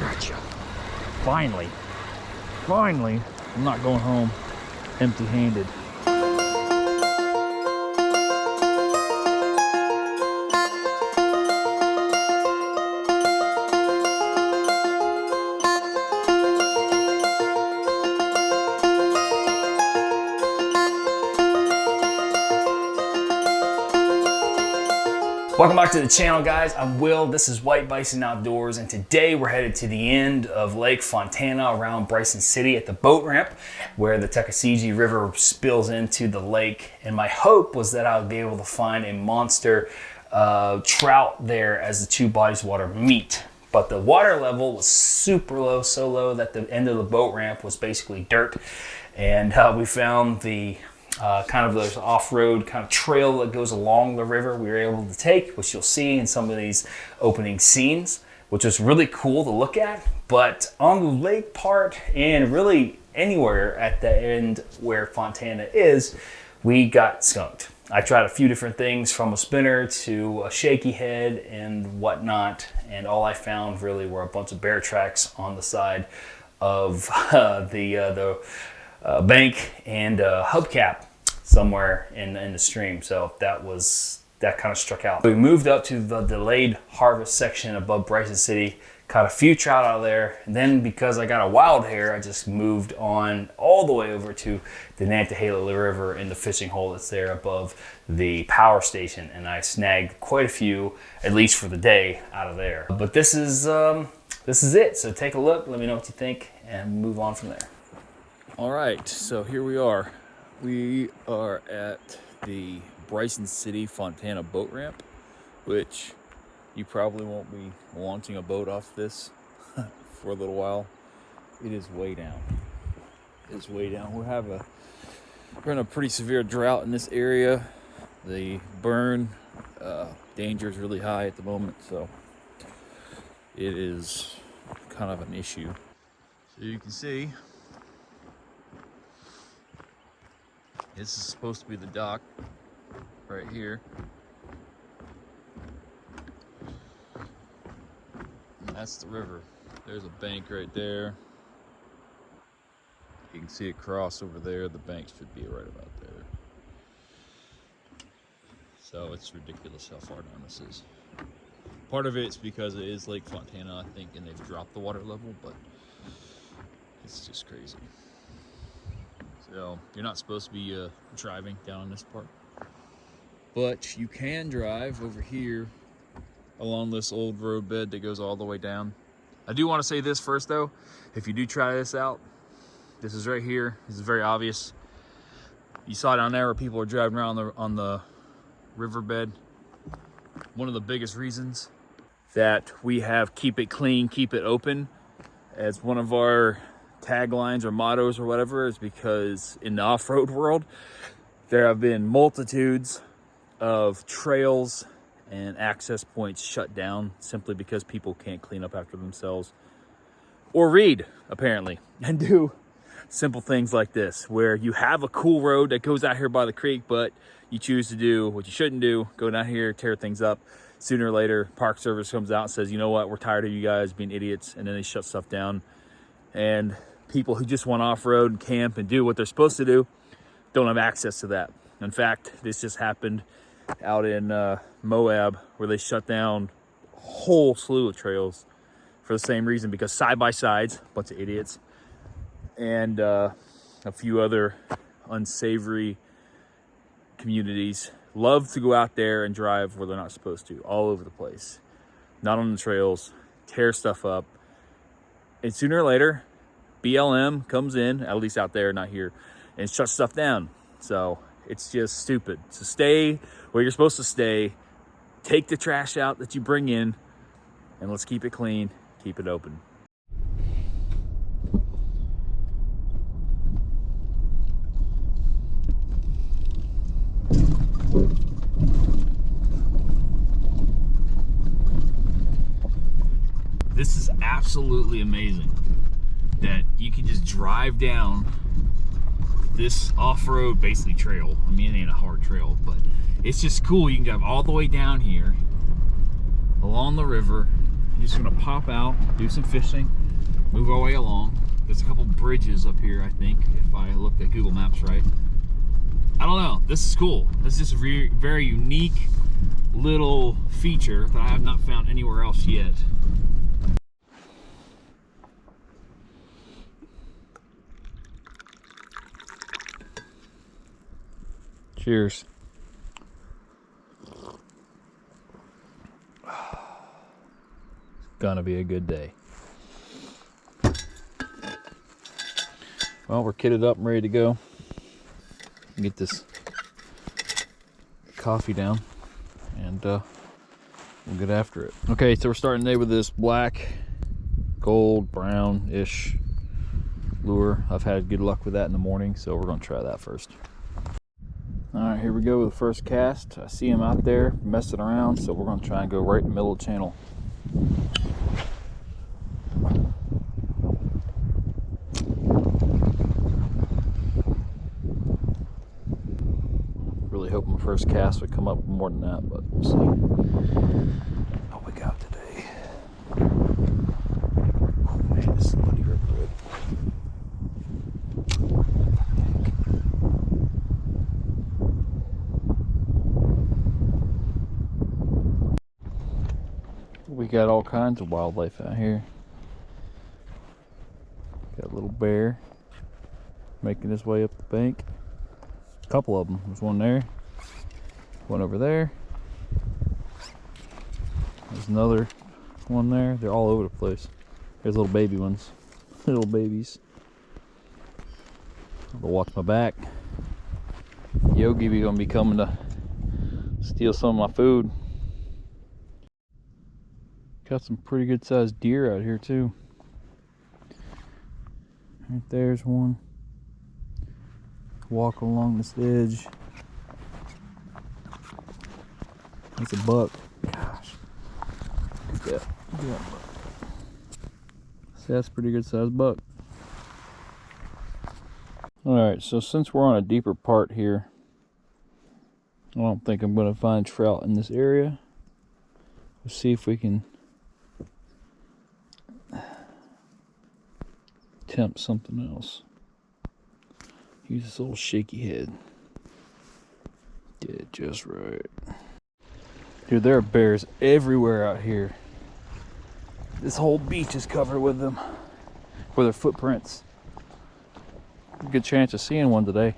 Gotcha. Finally, I'm not going home empty-handed. Welcome back to the channel, guys. I'm Will. This is White Bison Outdoors, and today we're headed to the end of Lake Fontana around Bryson City at the boat ramp where the Tuckasegee River spills into the lake. And my hope was that I would be able to find a monster trout there as the two bodies of water meet. But the water level was super low, so low that the end of the boat ramp was basically dirt. And we found the kind of those off-road kind of trail that goes along the river we were able to take, which you'll see in some of these opening scenes, which was really cool to look at. But on the lake part and really anywhere at the end where Fontana is, we got skunked. I tried a few different things, from a spinner to a shaky head and whatnot, and all I found really were a bunch of bear tracks on the side of the bank and hubcap somewhere in the stream. So that kind of struck out. We moved up to the delayed harvest section above Bryson City, caught a few trout out of there, and then because I got a wild hair, I just moved on all the way over to the Nantahala River in the fishing hole that's there above the power station, and I snagged quite a few, at least for the day, out of there. But this is it. So take a look, let me know what you think, and move on from there. All right, so here we are. We are at the Bryson City Fontana boat ramp, which you probably won't be launching a boat off this for a little while. It is way down. It's way down. We're in a pretty severe drought in this area. The burn danger is really high at the moment, so it is kind of an issue. So you can see, this is supposed to be the dock right here. And that's the river. There's a bank right there. You can see it cross over there. The bank should be right about there. So it's ridiculous how far down this is. Part of it's because it is Lake Fontana, I think, and they've dropped the water level, but it's just crazy. So you're not supposed to be driving down on this part, but you can drive over here along this old road bed that goes all the way down. I do want to say this first though, if you do try this out, this is right here. This is very obvious. You saw down there where people are driving around on the riverbed. One of the biggest reasons that we have "keep it clean, keep it open" as one of our taglines or mottos or whatever is because in the off-road world there have been multitudes of trails and access points shut down simply because people can't clean up after themselves or read, apparently, and do simple things like this, where you have a cool road that goes out here by the creek, but you choose to do what you shouldn't do, go down here, tear things up. Sooner or later, Park Service comes out and says, you know what, we're tired of you guys being idiots, and then they shut stuff down. And people who just want off-road and camp and do what they're supposed to do don't have access to that. In fact, this just happened out in Moab, where they shut down a whole slew of trails for the same reason, because side-by-sides, a bunch of idiots, and a few other unsavory communities love to go out there and drive where they're not supposed to, all over the place, not on the trails, tear stuff up, and sooner or later, BLM comes in, at least out there, not here, and shuts stuff down. So it's just stupid. So stay where you're supposed to stay, take the trash out that you bring in, and let's keep it clean, keep it open. This is absolutely amazing that you can just drive down this off-road basically trail. I mean, it ain't a hard trail, but it's just cool. You can drive all the way down here along the river I'm just gonna pop out, do some fishing, move our way along. There's a couple bridges up here, I think, if I looked at Google Maps right. I don't know. This is cool. This is just a very unique little feature that I have not found anywhere else yet. Cheers. It's gonna be a good day. Well, we're kitted up and ready to go. Get this coffee down and we'll get after it. Okay, so we're starting today with this black, gold, brown-ish lure. I've had good luck with that in the morning, so we're gonna try that first. All right, here we go with the first cast. I see him out there messing around, so we're gonna try and go right in the middle of the channel. Really hoping my first cast would come up more than that, but we'll see what we got today. Oh man, this is Muddy River Road. We got all kinds of wildlife out here. Got a little bear making his way up the bank. A couple of them. There's one there, one over there. There's another one there. They're all over the place. There's little baby ones, little babies. I'm gonna watch my back. Yogi be gonna be coming to steal some of my food. Got some pretty good sized deer out here too. Right there's one. Walk along this edge. That's a buck. Gosh. Look at that. Look at that buck. See, that's a pretty good sized buck. Alright, so since we're on a deeper part here, I don't think I'm going to find trout in this area. Let's see if we can attempt something else. Use this little shaky head. Get it just right. Dude, there are bears everywhere out here. This whole beach is covered with them, with their footprints. Good chance of seeing one today.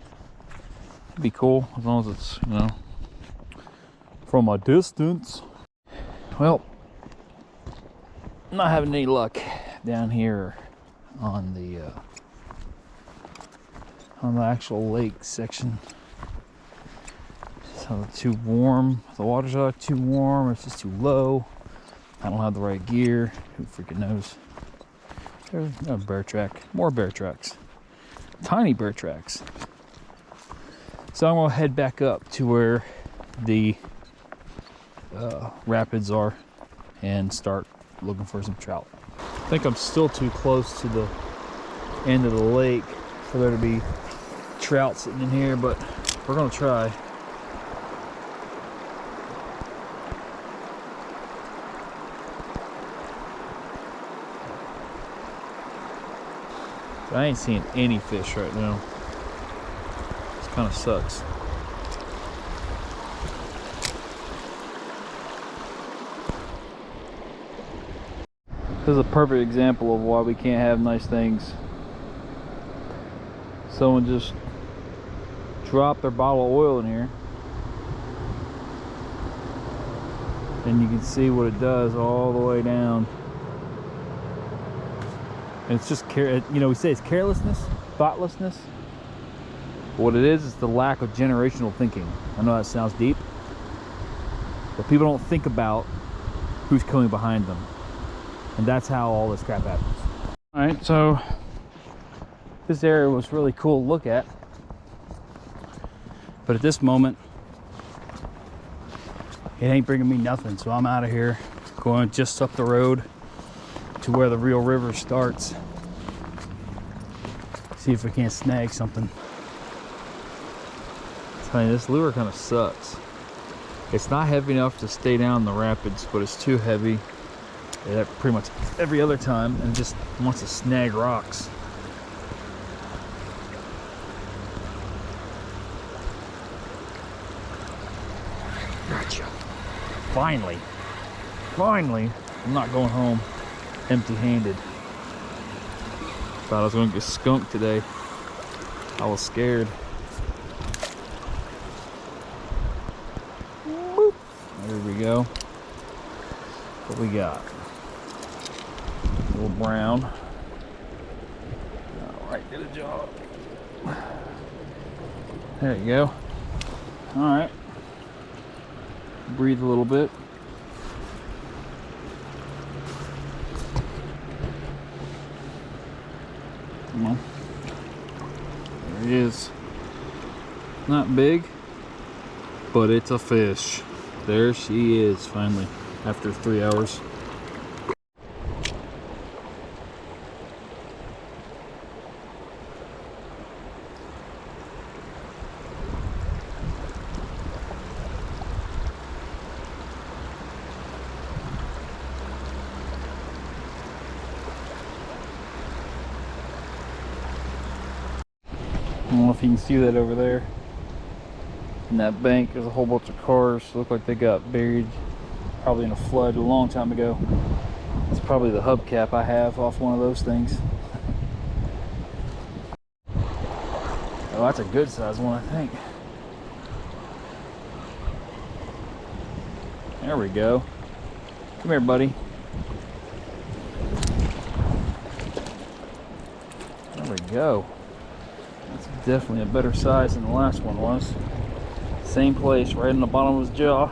It'd be cool as long as it's, you know, from a distance. Well, I'm not having any luck down here on the actual lake section. So too warm. The water's either too warm or it's just too low. I don't have the right gear. Who freaking knows? There's a bear track. More bear tracks. Tiny bear tracks. So I'm gonna head back up to where the rapids are and start looking for some trout. I think I'm still too close to the end of the lake for there to be trout sitting in here, but we're gonna try. I ain't seeing any fish right now. This kind of sucks. This is a perfect example of why we can't have nice things. Someone just dropped their bottle of oil in here, and you can see what it does all the way down. And it's just, you know, we say it's carelessness, thoughtlessness. But what it is the lack of generational thinking. I know that sounds deep, but people don't think about who's coming behind them. And that's how all this crap happens. All right, so this area was really cool to look at. But at this moment, it ain't bringing me nothing. So I'm out of here, going just up the road to where the real river starts. See if we can't snag something. I tell you, this lure kind of sucks. It's not heavy enough to stay down the rapids, but it's too heavy Yeah, that pretty much every other time, and just wants to snag rocks. Gotcha. Finally. Finally. I'm not going home empty-handed. Thought I was going to get skunked today. I was scared. Boop. There we go. What we got? A little brown. Alright, did a job. There you go. Alright. Breathe a little bit. Come on. There he is. Not big, but it's a fish. There she is, finally, after 3 hours. I don't know if you can see that over there. In that bank, there's a whole bunch of cars. Look like they got buried probably in a flood a long time ago. It's probably the hubcap I have off one of those things. Oh, that's a good size one, I think. There we go. Come here, buddy. There we go. That's definitely a better size than the last one was. Same place, right in the bottom of his jaw.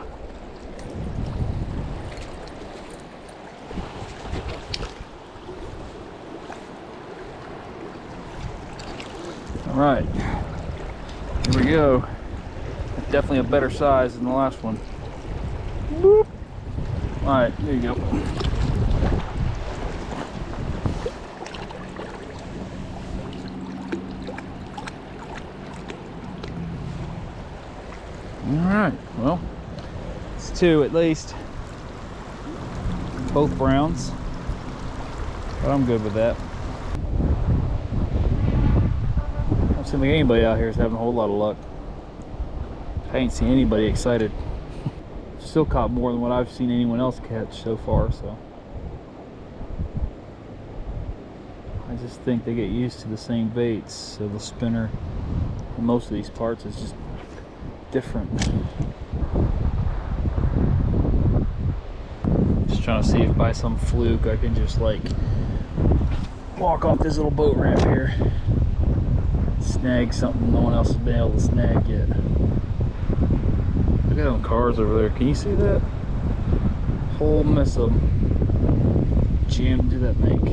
Alright, here we go. Definitely a better size than the last one. Boop. Alright, there you go. Alright, well, it's two at least. Both browns. But I'm good with that. Don't seem like anybody out here is having a whole lot of luck. I ain't seen anybody excited. Still caught more than what I've seen anyone else catch so far, so. I just think they get used to the same baits, so the spinner in most of these parts is just different. Just trying to see if by some fluke I can just like walk off this little boat ramp here, snag something no one else has been able to snag yet. Look at them cars over there. Can you see that? Whole mess of them jammed into that bank.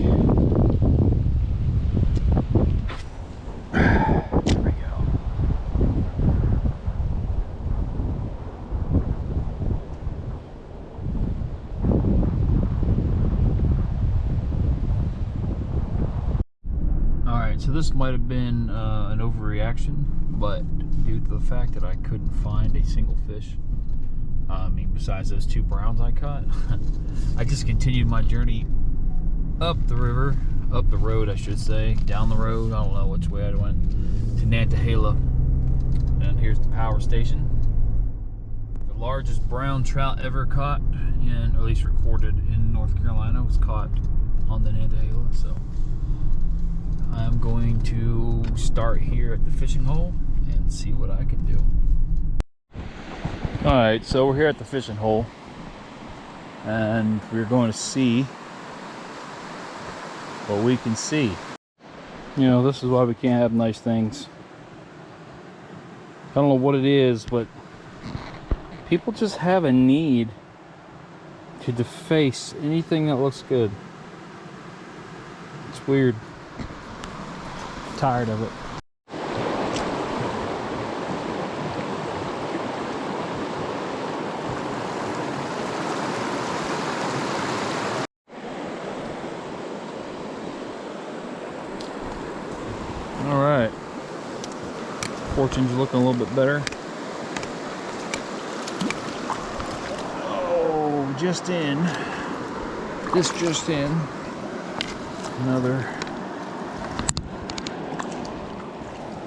There we go. Alright, so this might have been an overreaction, but due to the fact that I couldn't find a single fish, I mean, besides those two browns I caught, I just continued my journey up the river, up the road, I should say, down the road, I don't know which way I went, to Nantahala. And here's the power station. The largest brown trout ever caught, and or at least recorded in North Carolina, was caught on the Nantahala. So I'm going to start here at the fishing hole and see what I can do. Alright, so we're here at the fishing hole, and we're going to see what we can see. You know, this is why we can't have nice things. I don't know what it is, but people just have a need to deface anything that looks good. It's weird. I'm tired of it. Alright, fortune's looking a little bit better. Oh, just in. This just in. Another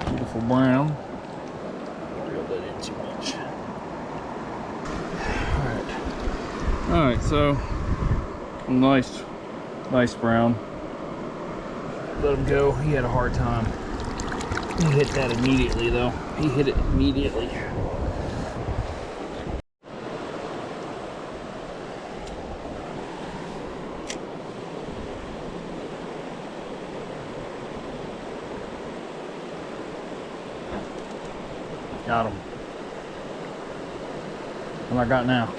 beautiful brown. Reel that in too much. Alright, so nice brown. Let him go. He had a hard time. He hit that immediately though. He hit it immediately. Got him. What I got now?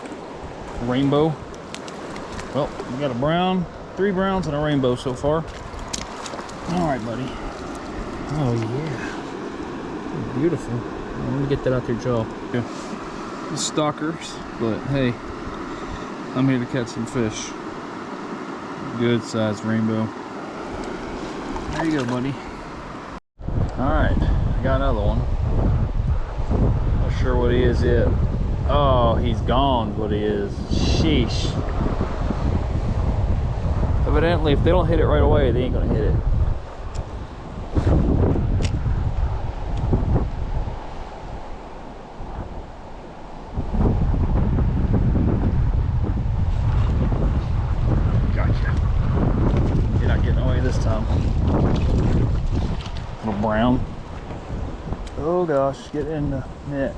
Rainbow. Well, we got a brown, 3 browns and a rainbow so far. All right, buddy. Oh yeah, beautiful. Let me get that out your jaw. Yeah. Stalkers, but hey, I'm here to catch some fish. Good sized rainbow. There you go, buddy. All right, I got another one. Not sure what he is yet. Oh, he's gone. What he is? Sheesh. Evidently, if they don't hit it right away, they ain't gonna hit it. Gotcha. You're not getting away this time. Little brown. Oh gosh, get in the net.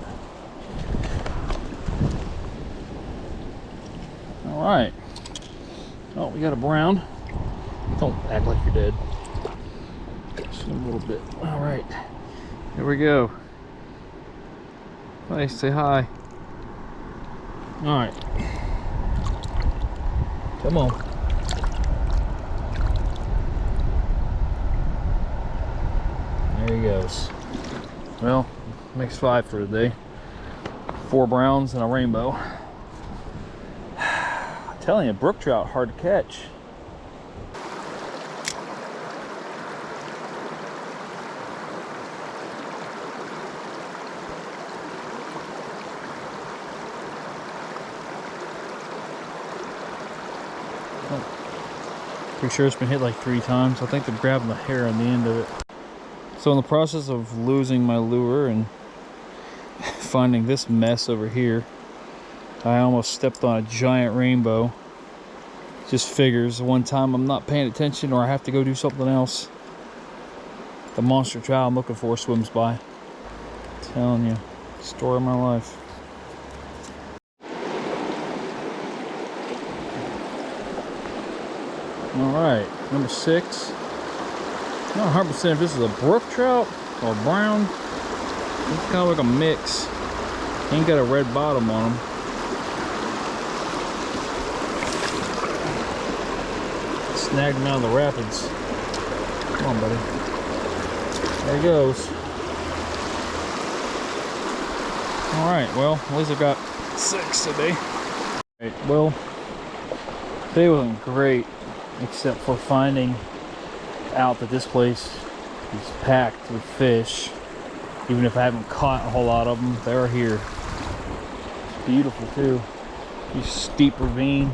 All right. Oh, we got a brown. Don't act like you're dead. Just a little bit. All right. Here we go. Hey, say hi. All right. Come on. There he goes. Well, makes 5 for today. 4 browns and a rainbow. I'm telling you, brook trout hard to catch. Pretty sure it's been hit like 3 times. I think they're grabbing the hair on the end of it. So in the process of losing my lure and finding this mess over here, I almost stepped on a giant rainbow. Just figures one time I'm not paying attention or I have to go do something else, the monster trout I'm looking for swims by. I'm telling you, story of my life. Alright, number 6. Not 100% if this is a brook trout or a brown. It's kind of like a mix. Ain't got a red bottom on them. Snagged him out of the rapids. Come on, buddy. There he goes. Alright, well, at least I got 6 today. Alright, well, today wasn't great, except for finding out that this place is packed with fish. Even if I haven't caught a whole lot of them, they're here. It's beautiful too. This steep ravine.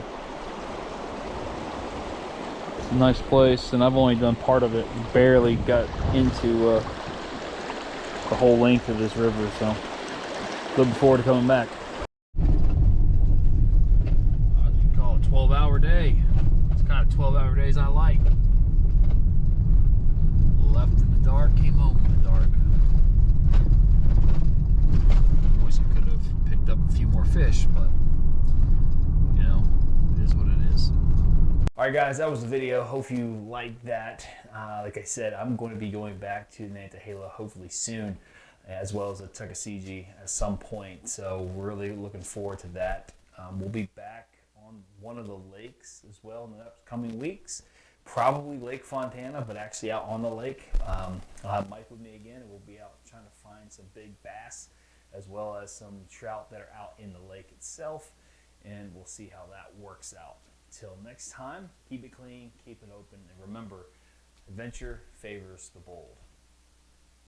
It's a nice place, and I've only done part of it. Barely got into the whole length of this river, so looking forward to coming back. I think you call it a 12-hour day. It's kind of 12-hour days I like. Left in the dark, came home in the dark. Wish I could have picked up a few more fish, but you know, it is what it is. Alright guys, that was the video. Hope you liked that. Like I said, I'm going to be going back to Nantahala hopefully soon, as well as the Tuckasegee at some point. So we're really looking forward to that. We'll be back on one of the lakes as well in the upcoming weeks. Probably Lake Fontana, but actually out on the lake. I'll have Mike with me again, and we'll be out trying to find some big bass, as well as some trout that are out in the lake itself, and we'll see how that works out. Till next time, keep it clean, keep it open, and remember, adventure favors the bold.